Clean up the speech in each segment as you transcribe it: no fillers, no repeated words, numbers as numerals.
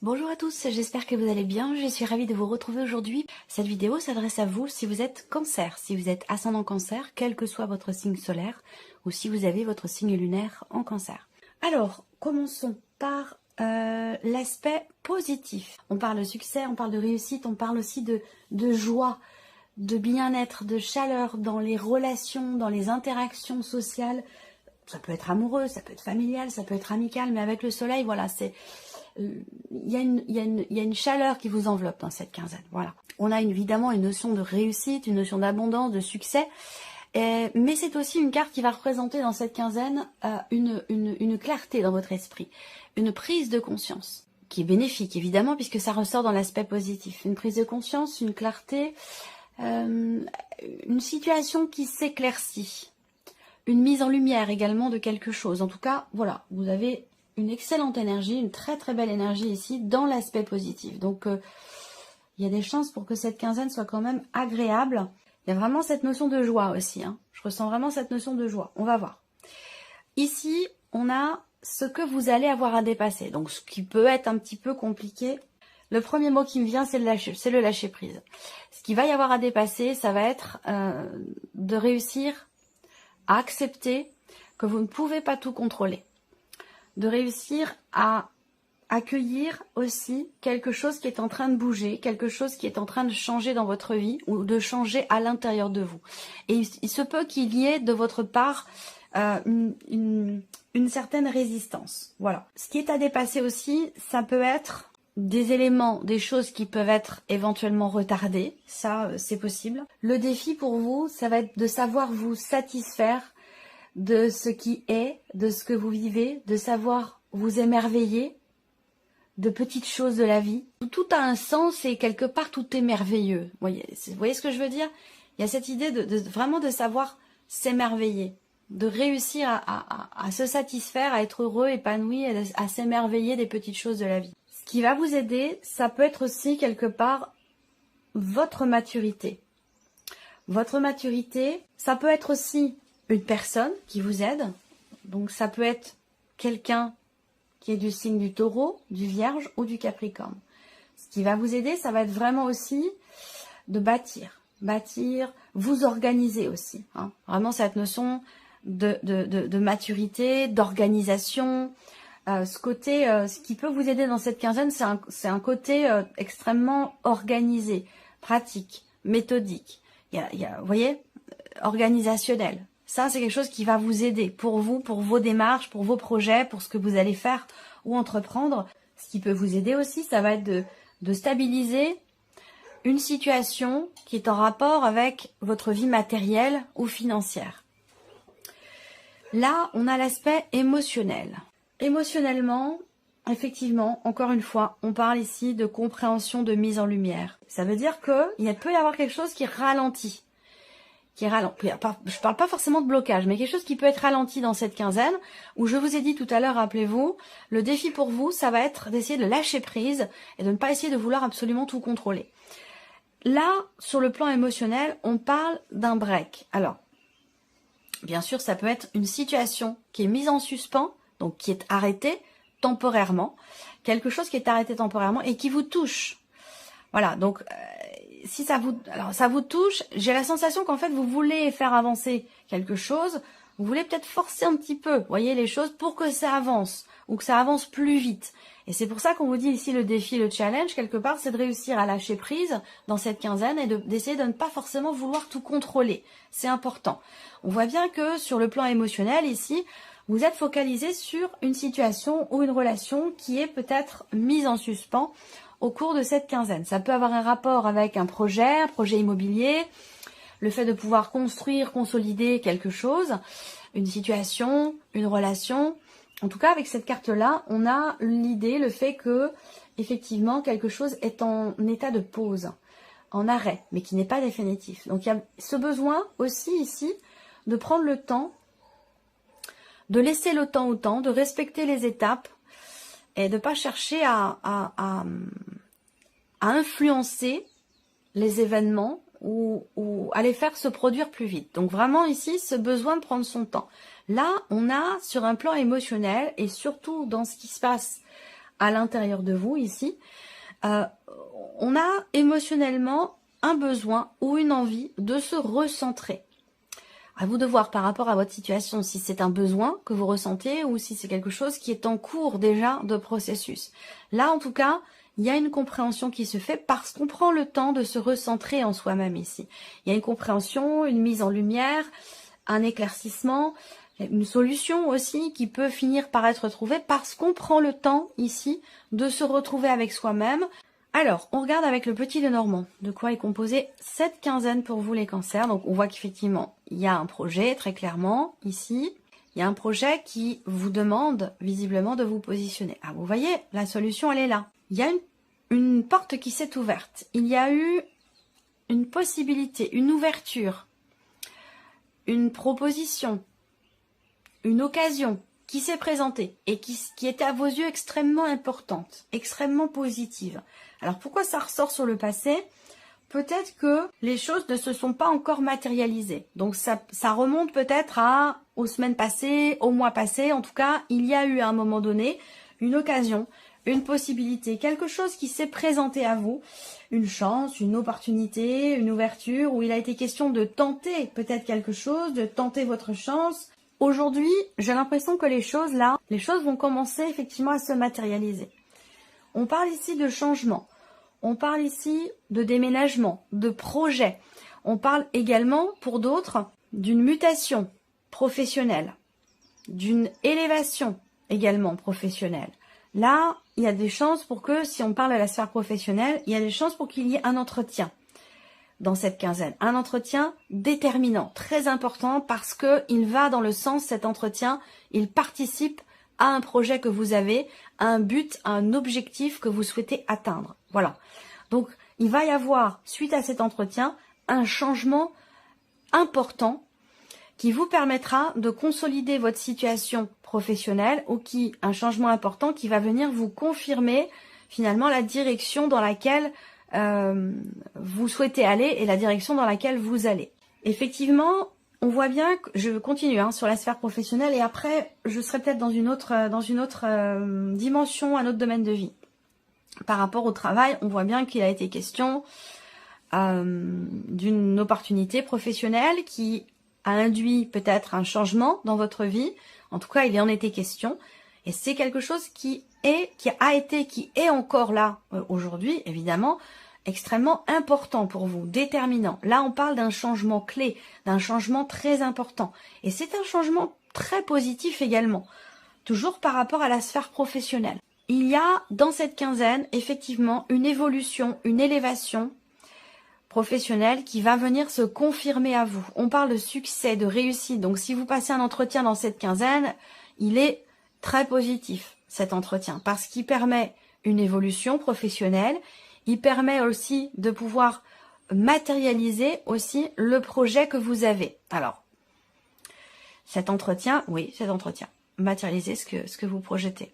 Bonjour à tous, j'espère que vous allez bien, je suis ravie de vous retrouver aujourd'hui. Cette vidéo s'adresse à vous si vous êtes cancer, si vous êtes ascendant cancer, quel que soit votre signe solaire, ou si vous avez votre signe lunaire en cancer. Alors, commençons par l'aspect positif. On parle de succès, on parle de réussite, on parle aussi de joie, de bien-être, de chaleur dans les relations, dans les interactions sociales. Ça peut être amoureux, ça peut être familial, ça peut être amical, mais avec le soleil, voilà, il y a une chaleur qui vous enveloppe dans cette quinzaine. Voilà. On a évidemment une notion de réussite, une notion d'abondance, de succès, mais c'est aussi une carte qui va représenter dans cette quinzaine une clarté dans votre esprit, une prise de conscience, qui est bénéfique évidemment puisque ça ressort dans l'aspect positif. Une prise de conscience, une clarté, une situation qui s'éclaircit, une mise en lumière également de quelque chose. En tout cas, voilà, vous avez une excellente énergie, une très très belle énergie ici dans l'aspect positif. Donc il y a des chances pour que cette quinzaine soit quand même agréable. Il y a vraiment cette notion de joie aussi. Je ressens vraiment cette notion de joie. On va voir. Ici, on a ce que vous allez avoir à dépasser. Donc ce qui peut être un petit peu compliqué. Le premier mot qui me vient, c'est le lâcher prise. Ce qu'il va y avoir à dépasser, ça va être de réussir à accepter que vous ne pouvez pas tout contrôler. De réussir à accueillir aussi quelque chose qui est en train de bouger, quelque chose qui est en train de changer dans votre vie ou de changer à l'intérieur de vous. Et il se peut qu'il y ait de votre part une certaine résistance. Voilà. Ce qui est à dépasser aussi, ça peut être des éléments, des choses qui peuvent être éventuellement retardées. Ça, c'est possible. Le défi pour vous, ça va être de savoir vous satisfaire de ce qui est, de ce que vous vivez, de savoir vous émerveiller de petites choses de la vie. Tout a un sens et quelque part tout est merveilleux. Vous voyez ce que je veux dire? Il y a cette idée vraiment de savoir s'émerveiller, de réussir à se satisfaire, à être heureux, épanoui, à s'émerveiller des petites choses de la vie. Ce qui va vous aider, ça peut être aussi quelque part votre maturité. Votre maturité, ça peut être aussi une personne qui vous aide, donc ça peut être quelqu'un qui est du signe du Taureau, du Vierge ou du Capricorne. Ce qui va vous aider, ça va être vraiment aussi de bâtir, vous organiser aussi. Vraiment cette notion de maturité, d'organisation, ce qui peut vous aider dans cette quinzaine, c'est un côté extrêmement organisé, pratique, méthodique. Vous voyez, organisationnel. Ça, c'est quelque chose qui va vous aider pour vous, pour vos démarches, pour vos projets, pour ce que vous allez faire ou entreprendre. Ce qui peut vous aider aussi, ça va être de stabiliser une situation qui est en rapport avec votre vie matérielle ou financière. Là, on a l'aspect émotionnel. Émotionnellement, effectivement, encore une fois, on parle ici de compréhension, de mise en lumière. Ça veut dire qu'il peut y avoir quelque chose qui ralentit. Je parle pas forcément de blocage, mais quelque chose qui peut être ralenti dans cette quinzaine, où je vous ai dit tout à l'heure, rappelez-vous, le défi pour vous, ça va être d'essayer de lâcher prise et de ne pas essayer de vouloir absolument tout contrôler. Là, sur le plan émotionnel, on parle d'un break. Alors, bien sûr, ça peut être une situation qui est mise en suspens, donc qui est arrêtée temporairement, quelque chose qui est arrêté temporairement et qui vous touche. Voilà, donc si ça vous touche, j'ai la sensation qu'en fait vous voulez faire avancer quelque chose, vous voulez peut-être forcer un petit peu, voyez les choses pour que ça avance ou que ça avance plus vite. Et c'est pour ça qu'on vous dit ici le défi, le challenge quelque part, c'est de réussir à lâcher prise dans cette quinzaine et d'essayer de ne pas forcément vouloir tout contrôler. C'est important. On voit bien que sur le plan émotionnel ici, vous êtes focalisé sur une situation ou une relation qui est peut-être mise en suspens au cours de cette quinzaine. Ça peut avoir un rapport avec un projet immobilier, le fait de pouvoir construire, consolider quelque chose, une situation, une relation. En tout cas, avec cette carte-là, on a l'idée, le fait que, effectivement, quelque chose est en état de pause, en arrêt, mais qui n'est pas définitif. Donc, il y a ce besoin aussi ici de prendre le temps, de laisser le temps au temps, de respecter les étapes, et de ne pas chercher à influencer les événements ou à les faire se produire plus vite. Donc vraiment ici, ce besoin de prendre son temps. Là, on a sur un plan émotionnel et surtout dans ce qui se passe à l'intérieur de vous ici. On a émotionnellement un besoin ou une envie de se recentrer. À vous de voir par rapport à votre situation si c'est un besoin que vous ressentez ou si c'est quelque chose qui est en cours déjà de processus. Là, en tout cas, il y a une compréhension qui se fait parce qu'on prend le temps de se recentrer en soi-même ici. Il y a une compréhension, une mise en lumière, un éclaircissement, une solution aussi qui peut finir par être trouvée parce qu'on prend le temps ici de se retrouver avec soi-même. Alors, on regarde avec le petit Lenormand de quoi est composée cette quinzaine pour vous les cancers. Donc, on voit qu'effectivement, il y a un projet, très clairement, ici. Il y a un projet qui vous demande visiblement de vous positionner. Ah, vous voyez, la solution, elle est là. Il y a une porte qui s'est ouverte. Il y a eu une possibilité, une ouverture, une proposition, une occasion qui s'est présentée et qui était à vos yeux extrêmement importante, extrêmement positive. Alors pourquoi ça ressort sur le passé? Peut-être que les choses ne se sont pas encore matérialisées. Donc ça remonte peut-être aux semaines passées, aux mois passés. En tout cas, il y a eu à un moment donné une occasion, une possibilité, quelque chose qui s'est présenté à vous, une chance, une opportunité, une ouverture, où il a été question de tenter peut-être quelque chose, de tenter votre chance. Aujourd'hui, j'ai l'impression que les choses vont commencer effectivement à se matérialiser. On parle ici de changement, on parle ici de déménagement, de projet. On parle également, pour d'autres, d'une mutation professionnelle, d'une élévation également professionnelle. Là, il y a des chances pour que, si on parle à la sphère professionnelle, il y a des chances pour qu'il y ait un entretien dans cette quinzaine. Un entretien déterminant, très important, parce qu'il va dans le sens, cet entretien, il participe à un projet que vous avez, à un but, à un objectif que vous souhaitez atteindre. Voilà. Donc, il va y avoir, suite à cet entretien, un changement important qui vous permettra de consolider votre situation professionnelle ou un changement important qui va venir vous confirmer finalement la direction dans laquelle vous souhaitez aller et la direction dans laquelle vous allez. Effectivement, on voit bien que je continue sur la sphère professionnelle et après je serai peut-être dans une autre dimension, un autre domaine de vie. Par rapport au travail, on voit bien qu'il a été question d'une opportunité professionnelle qui a induit peut-être un changement dans votre vie. En tout cas, il en était question. Et c'est quelque chose qui est encore là aujourd'hui, évidemment, extrêmement important pour vous, déterminant. Là, on parle d'un changement clé, d'un changement très important. Et c'est un changement très positif également, toujours par rapport à la sphère professionnelle. Il y a dans cette quinzaine, effectivement, une évolution, une élévation professionnelle qui va venir se confirmer à vous. On parle de succès, de réussite. Donc, si vous passez un entretien dans cette quinzaine, il est très positif, cet entretien, parce qu'il permet une évolution professionnelle. Il permet aussi de pouvoir matérialiser aussi le projet que vous avez. Alors, cet entretien, matérialiser ce que vous projetez.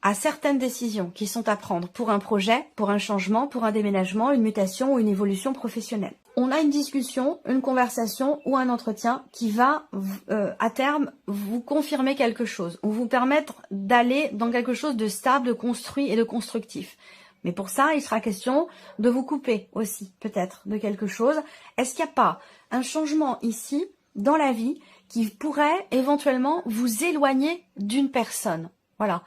À certaines décisions qui sont à prendre pour un projet, pour un changement, pour un déménagement, une mutation ou une évolution professionnelle. On a une discussion, une conversation ou un entretien qui va à terme vous confirmer quelque chose ou vous permettre d'aller dans quelque chose de stable, de construit et de constructif. Mais pour ça, il sera question de vous couper aussi, peut-être, de quelque chose. Est-ce qu'il n'y a pas un changement ici, dans la vie, qui pourrait éventuellement vous éloigner d'une personne? Voilà.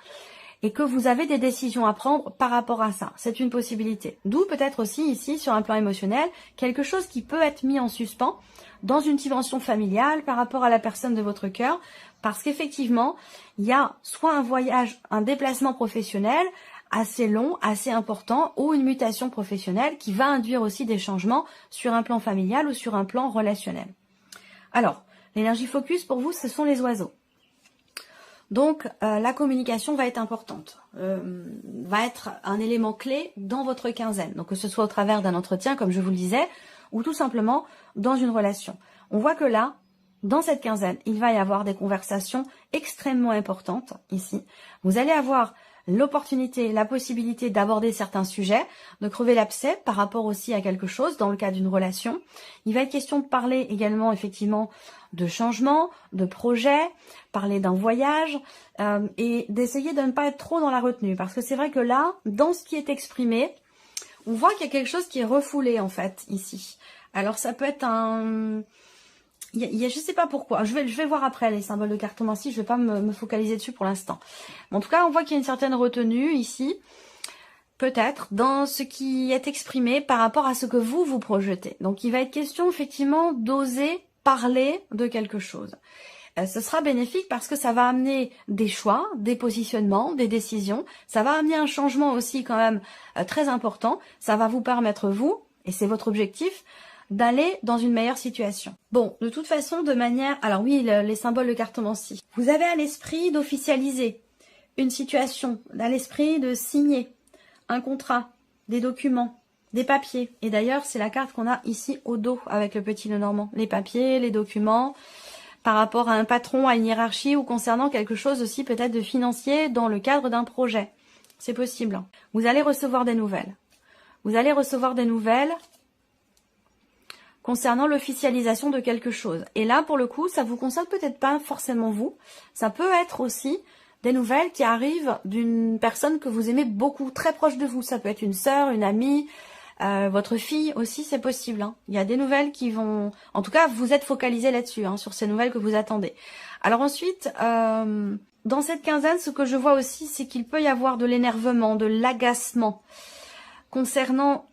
Et que vous avez des décisions à prendre par rapport à ça. C'est une possibilité. D'où peut-être aussi ici, sur un plan émotionnel, quelque chose qui peut être mis en suspens dans une dimension familiale par rapport à la personne de votre cœur. Parce qu'effectivement, il y a soit un voyage, un déplacement professionnel assez long, assez important, ou une mutation professionnelle qui va induire aussi des changements sur un plan familial ou sur un plan relationnel. Alors, l'énergie focus pour vous, ce sont les oiseaux. Donc, la communication va être importante, va être un élément clé dans votre quinzaine. Donc, que ce soit au travers d'un entretien, comme je vous le disais, ou tout simplement dans une relation. On voit que là, dans cette quinzaine, il va y avoir des conversations extrêmement importantes ici. Vous allez avoir l'opportunité, la possibilité d'aborder certains sujets, de crever l'abcès par rapport aussi à quelque chose dans le cas d'une relation. Il va être question de parler également effectivement de changement, de projet, parler d'un voyage et d'essayer de ne pas être trop dans la retenue. Parce que c'est vrai que là, dans ce qui est exprimé, on voit qu'il y a quelque chose qui est refoulé en fait ici. Alors ça peut être un... je sais pas pourquoi, je vais voir après les symboles de cartomancie, je vais pas me focaliser dessus pour l'instant. En tout cas, on voit qu'il y a une certaine retenue ici, peut-être, dans ce qui est exprimé par rapport à ce que vous projetez. Donc il va être question effectivement d'oser parler de quelque chose. Ce sera bénéfique parce que ça va amener des choix, des positionnements, des décisions. Ça va amener un changement aussi quand même très important. Ça va vous permettre, vous, et c'est votre objectif, d'aller dans une meilleure situation. Bon, de toute façon, de manière... Alors oui, les symboles de cartomancie. Vous avez à l'esprit d'officialiser une situation, à l'esprit de signer un contrat, des documents, des papiers. Et d'ailleurs, c'est la carte qu'on a ici au dos avec le petit Lenormand. Les papiers, les documents, par rapport à un patron, à une hiérarchie ou concernant quelque chose aussi peut-être de financier dans le cadre d'un projet. C'est possible. Vous allez recevoir des nouvelles. Vous allez recevoir des nouvelles concernant l'officialisation de quelque chose. Et là, pour le coup, ça vous concerne peut-être pas forcément vous. Ça peut être aussi des nouvelles qui arrivent d'une personne que vous aimez beaucoup, très proche de vous. Ça peut être une sœur, une amie, votre fille aussi, c'est possible. Hein. Il y a des nouvelles qui vont... En tout cas, vous êtes focalisé là-dessus, hein, sur ces nouvelles que vous attendez. Alors ensuite, dans cette quinzaine, ce que je vois aussi, c'est qu'il peut y avoir de l'énervement, de l'agacement concernant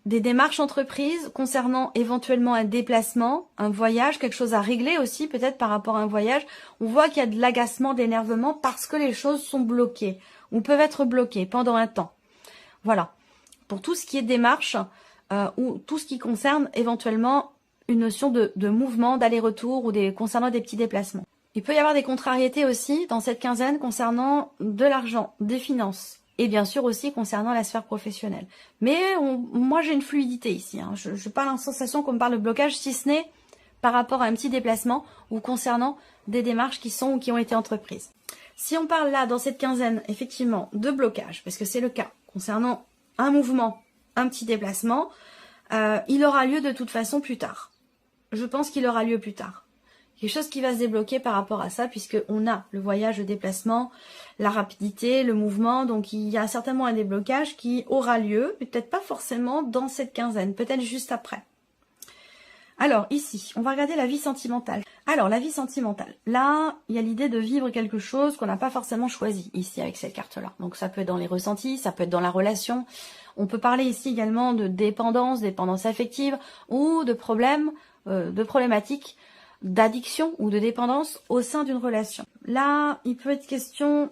des démarches entreprises, concernant éventuellement un déplacement, un voyage, quelque chose à régler aussi, peut-être par rapport à un voyage. On voit qu'il y a de l'agacement, de l'énervement parce que les choses sont bloquées ou peuvent être bloquées pendant un temps. Voilà. Pour tout ce qui est démarche ou tout ce qui concerne éventuellement une notion de mouvement, d'aller-retour ou concernant des petits déplacements. Il peut y avoir des contrariétés aussi dans cette quinzaine concernant de l'argent, des finances. Et bien sûr aussi concernant la sphère professionnelle. Mais moi j'ai une fluidité ici. Hein. Je n'ai pas la sensation qu'on me parle de blocage, si ce n'est par rapport à un petit déplacement ou concernant des démarches qui sont ou qui ont été entreprises. Si on parle là dans cette quinzaine effectivement de blocage, parce que c'est le cas concernant un mouvement, un petit déplacement, il aura lieu de toute façon plus tard. Je pense qu'il aura lieu plus tard. Quelque chose qui va se débloquer par rapport à ça, puisqu'on a le voyage, le déplacement, la rapidité, le mouvement. Donc il y a certainement un déblocage qui aura lieu, peut-être pas forcément dans cette quinzaine, peut-être juste après. Alors ici, on va regarder la vie sentimentale. Alors la vie sentimentale, là, il y a l'idée de vivre quelque chose qu'on n'a pas forcément choisi ici avec cette carte-là. Donc ça peut être dans les ressentis, ça peut être dans la relation. On peut parler ici également de dépendance, dépendance affective ou de problèmes, de problématiques d'addiction ou de dépendance au sein d'une relation. Là, il peut être question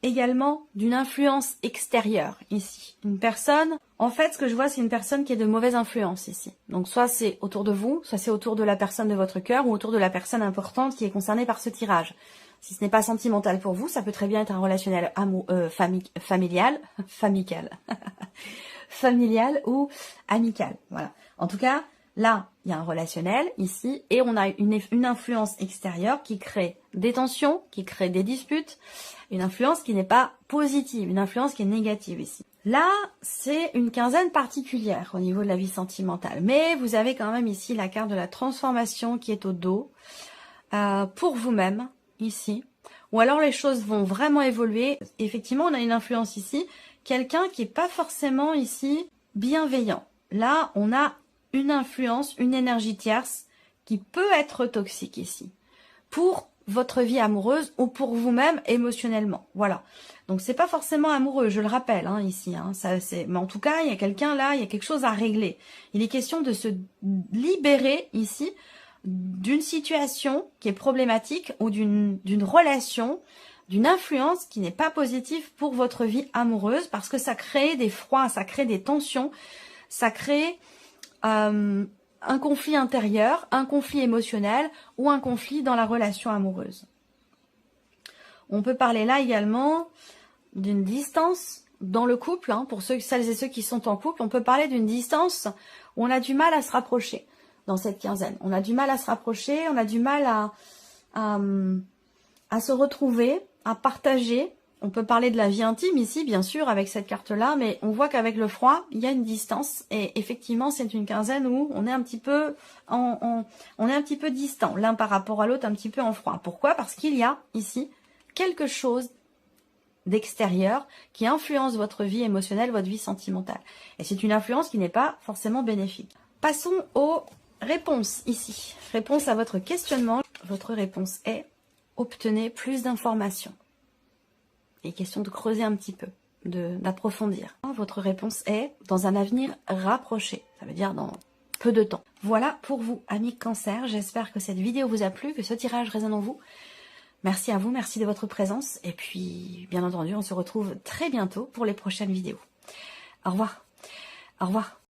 également d'une influence extérieure ici. Une personne, en fait, ce que je vois, c'est une personne qui est de mauvaise influence ici. Donc soit c'est autour de vous, soit c'est autour de la personne de votre cœur ou autour de la personne importante qui est concernée par ce tirage. Si ce n'est pas sentimental pour vous, ça peut très bien être un relationnel familial ou amical. Voilà. En tout cas, là, il y a un relationnel ici et on a une influence extérieure qui crée des tensions, qui crée des disputes, une influence qui n'est pas positive, une influence qui est négative ici. Là, c'est une quinzaine particulière au niveau de la vie sentimentale, mais vous avez quand même ici la carte de la transformation qui est au dos pour vous-même ici, ou alors les choses vont vraiment évoluer. Effectivement, on a une influence ici, quelqu'un qui n'est pas forcément ici bienveillant. Là, on a une influence, une énergie tierce qui peut être toxique ici pour votre vie amoureuse ou pour vous-même émotionnellement. Voilà. Donc c'est pas forcément amoureux, je le rappelle hein, ici. Hein, mais en tout cas, il y a quelqu'un là, il y a quelque chose à régler. Il est question de se libérer ici d'une situation qui est problématique ou d'une relation, d'une influence qui n'est pas positive pour votre vie amoureuse parce que ça crée des froids, ça crée des tensions, ça crée un conflit intérieur, un conflit émotionnel ou un conflit dans la relation amoureuse. On peut parler là également d'une distance dans le couple, hein, pour celles et ceux qui sont en couple, on peut parler d'une distance où on a du mal à se rapprocher dans cette quinzaine. On a du mal à se rapprocher, on a du mal à se retrouver, à partager On peut parler de la vie intime ici, bien sûr, avec cette carte-là, mais on voit qu'avec le froid, il y a une distance. Et effectivement, c'est une quinzaine où on est un petit peu on est un petit peu distant, l'un par rapport à l'autre, un petit peu en froid. Pourquoi? Parce qu'il y a ici quelque chose d'extérieur qui influence votre vie émotionnelle, votre vie sentimentale. Et c'est une influence qui n'est pas forcément bénéfique. Passons aux réponses ici. Réponse à votre questionnement. Votre réponse est: obtenez plus d'informations. Il est question de creuser un petit peu, d'approfondir. Votre réponse est: dans un avenir rapproché. Ça veut dire dans peu de temps. Voilà pour vous, amis Cancer. J'espère que cette vidéo vous a plu, que ce tirage résonne en vous. Merci à vous, merci de votre présence. Et puis, bien entendu, on se retrouve très bientôt pour les prochaines vidéos. Au revoir. Au revoir.